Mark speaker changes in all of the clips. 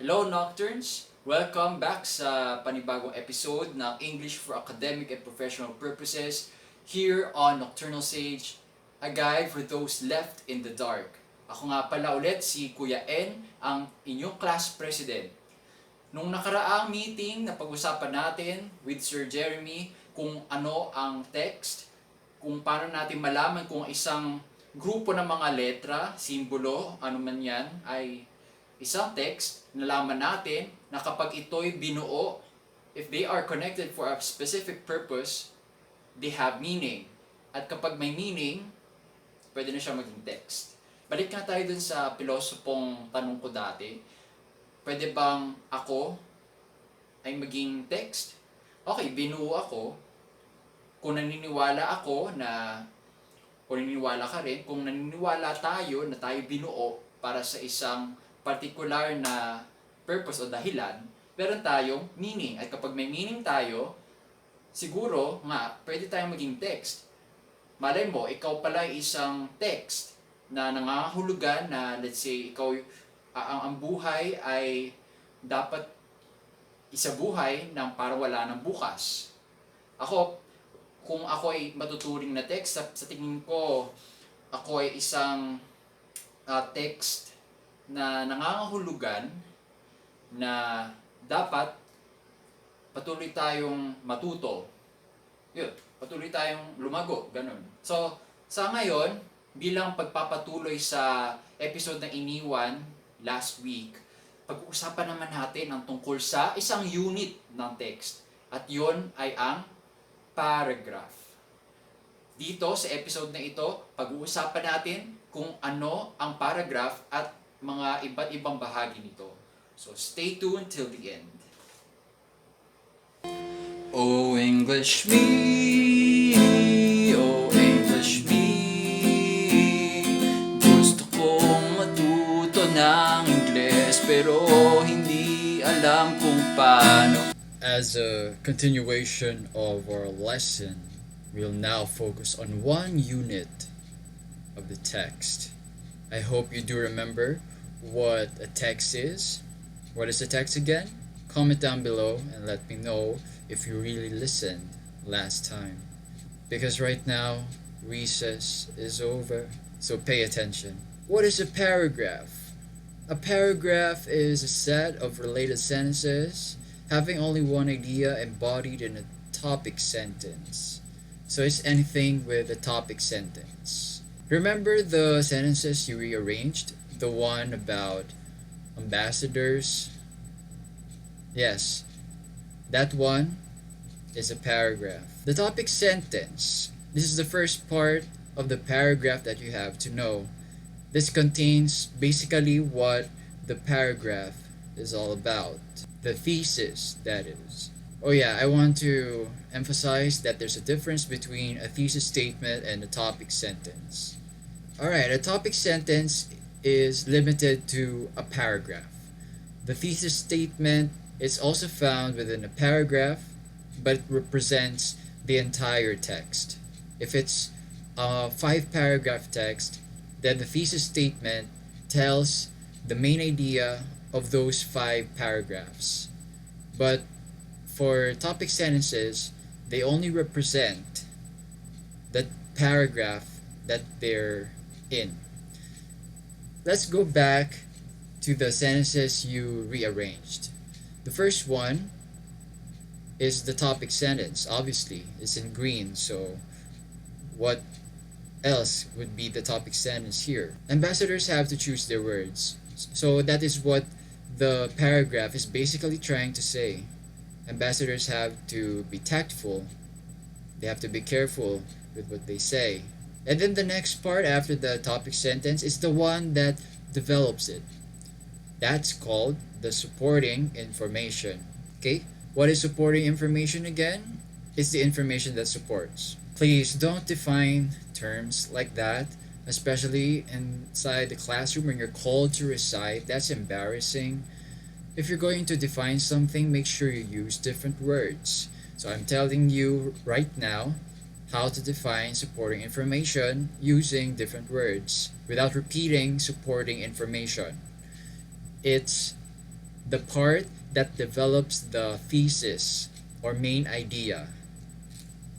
Speaker 1: Hello Nocturnes! Welcome back sa panibagong episode ng English for Academic and Professional Purposes here on Nocturnal Sage, a guide for those left in the dark. Ako nga pala ulit si Kuya N, ang inyong class president. Nung nakaraang meeting na pag-usapan natin with Sir Jeremy kung ano ang text, kung paano natin malaman kung isang grupo ng mga letra, simbolo, ano man yan, ay isang text, nalaman natin na kapag ito'y binuo, if they are connected for a specific purpose, they have meaning. At kapag may meaning, pwede na siya maging text. Balik nga tayo dun sa pilosopong tanong ko dati. Pwede bang ako ay maging text? Okay, binuo ako. Kung naniniwala ako na, kung naniniwala ka rin, kung naniniwala tayo na tayo binuo para sa isang particular na purpose o dahilan, meron tayong meaning. At kapag may meaning tayo, siguro nga, pwede tayong maging text. Malay mo, ikaw pala ay isang text na nangangahulugan na, let's say, ikaw, ang buhay ay dapat isabuhay ng parang wala ng bukas. Ako, kung ako ay matuturing na text, sa tingin ko, ako ay isang text na nangangahulugan na dapat patuloy tayong matuto. Yun, patuloy tayong lumago, ganun. So, sa ngayon, bilang pagpapatuloy sa episode na iniwan last week, pag-uusapan naman natin ang tungkol sa isang unit ng text. At yun ay ang paragraph. Dito sa episode na ito, pag-uusapan natin kung ano ang paragraph at mga iba't ibang bahagi nito. So stay tuned till the end. Oh English me, oh English me, gusto kong matuto ng Ingles pero hindi alam kung paano. As a continuation of our lesson, we'll now focus on one unit of the text. I hope you do remember what a text is. What is a text again? Comment down below and let me know if you really listened last time. Because right now, recess is over, so pay attention. What is a paragraph? A paragraph is a set of related sentences having only one idea embodied in a topic sentence. So it's anything with a topic sentence. Remember the sentences you rearranged? The one about ambassadors? Yes, that one is a paragraph. The topic sentence. This is the first part of the paragraph that you have to know. This contains basically what the paragraph is all about. The thesis, that is. Oh yeah, I want to emphasize that there's a difference between a thesis statement and a topic sentence. Alright, a topic sentence is limited to a paragraph. The thesis statement is also found within a paragraph, but it represents the entire text. If it's a 5-paragraph text, then the thesis statement tells the main idea of those 5 paragraphs. But for topic sentences, they only represent the paragraph that they're in. Let's go back to the sentences you rearranged. The first one is the topic sentence. Obviously, it's in green, so what else would be the topic sentence here? Ambassadors have to choose their words. So that is what the paragraph is basically trying to say. Ambassadors have to be tactful. They have to be careful with what they say. And then the next part after the topic sentence is the one that develops it. That's called the supporting information. Okay? What is supporting information again? It's the information that supports. Please don't define terms like that, especially inside the classroom when you're called to recite. That's embarrassing. If you're going to define something, make sure you use different words. So I'm telling you right now how to define supporting information using different words without repeating supporting information. It's the part that develops the thesis or main idea.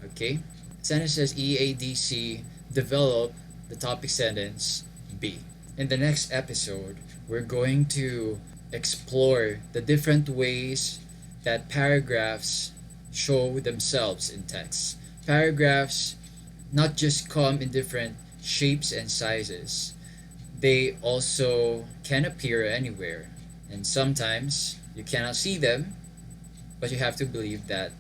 Speaker 1: Okay? Sentence says EADC develop the topic sentence B. In the next episode, we're going to explore the different ways that paragraphs show themselves in text. Paragraphs not just come in different shapes and sizes, they also can appear anywhere. And sometimes you cannot see them, but you have to believe that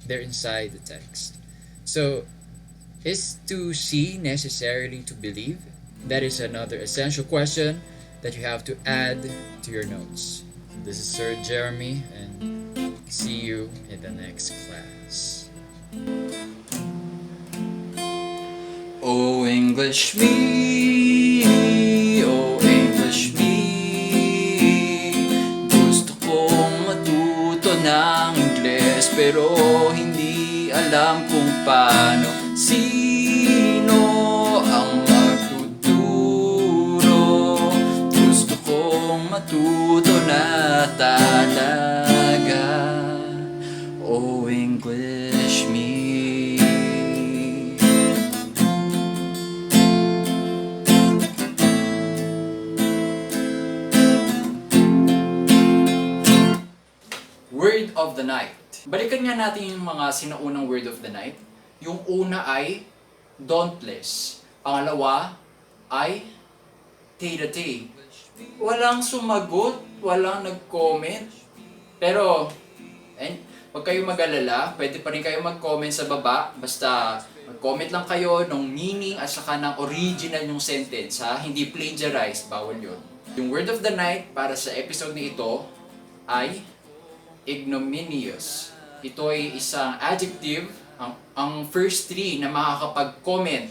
Speaker 1: they're inside the text. So, is to see necessarily to believe? That is another essential question that you have to add to your notes. This is Sir Jeremy, and see you in the next class. Oh English me, oh English me, gusto kong matuto ng Ingles pero hindi alam kung paano. Sino ang magtuturo? Gusto kong matuto na talaga. Oh English me. Word of the night. Balikan nga natin yung mga sinaunang word of the night. Yung una ay dauntless. Pangalawa ay tay-da-tay. Walang sumagot, walang nag-comment. Pero, huwag kayong mag-alala, pwede pa rin kayo mag-comment sa baba. Basta mag-comment lang kayo ng meaning at saka ng original yung sentence, ha? Hindi plagiarized, bawal yun. Yung word of the night para sa episode na ito ay ignominious. Ito ay isang adjective, ang first three na makakapag-comment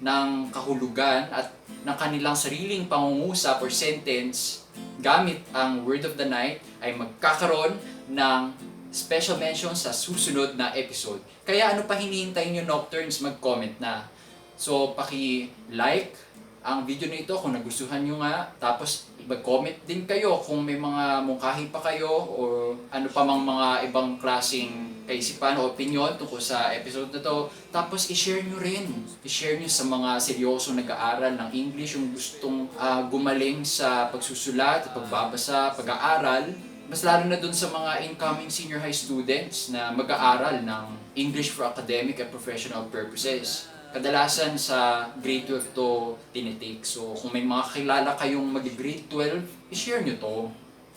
Speaker 1: ng kahulugan at ng kanilang sariling pangungusap or sentence gamit ang word of the night ay magkakaroon ng special mention sa susunod na episode. Kaya ano pa hinihintay nyo, Nocturnes? Mag-comment na. So, paki-like ang video na ito kung nagustuhan nyo nga. Tapos, mag-comment din kayo kung may mga mungkahi pa kayo o ano pa mang mga ibang klaseng kaisipan o opinion tungkol sa episode na to. Tapos, i-share nyo rin. I-share nyo sa mga seryosong nag-aaral ng English, yung gustong gumaling sa pagsusulat, pagbabasa, pag-aaral. Mas lalo na dun sa mga incoming senior high students na mag-aaral ng English for academic and professional purposes. Kadalasan sa grade 12 to tinitake. So, kung may mga kilala kayong mag-grade 12, i-share nyo to.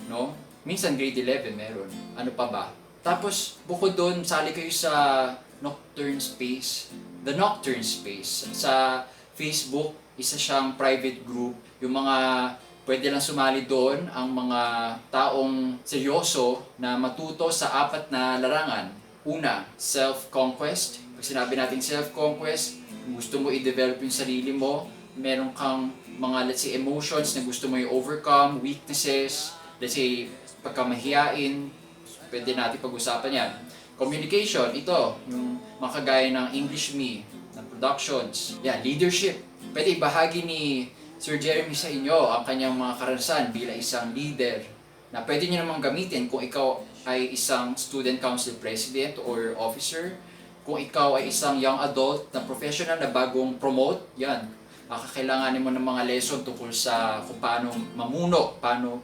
Speaker 1: No? Minsan grade 11 meron. Ano pa ba? Tapos, bukod doon, sali kayo sa Nocturne Space. The Nocturne Space. Sa Facebook, isa siyang private group. Yung mga pwede lang sumali doon ang mga taong seryoso na matuto sa 4 na larangan. Una, self-conquest. Pag sinabi natin self-conquest, gusto mo i-develop yung sarili mo, meron kang mga, let's say, emotions na gusto mo i-overcome, weaknesses, let's say, pagkamahiyain, pwede natin pag-usapan yan. Communication, ito, yung mga kagaya ng English Me, ng productions. Yan, leadership. Pwede ibahagi ni Sir Jeremy sa inyo ang kanyang mga karanasan bilang isang leader na pwede nyo namang gamitin kung ikaw ay isang student council president or officer. Kung ikaw ay isang young adult na professional na bagong promote, yan, kakailanganin mo ng mga lesson tungkol sa kung paano mamuno, paano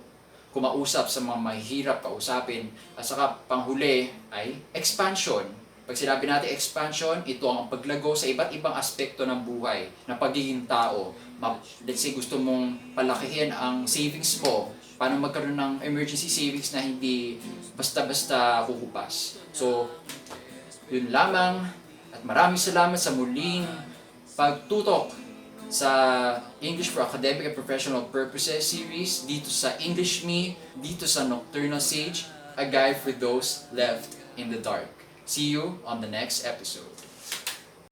Speaker 1: kumausap sa mga mahihirap kausapin. At saka panghuli ay expansion. Pag sinabi natin expansion, ito ang paglago sa iba't ibang aspekto ng buhay, ng pagiging tao. Let's say gusto mong palakihin ang savings mo, paano magkaroon ng emergency savings na hindi basta-basta kukupas. So, yun lamang at maraming salamat sa muling pagtutok sa English for Academic and Professional Purposes series dito sa English Me, dito sa Nocturnal Sage, a guide for those left in the dark. See you on the next episode.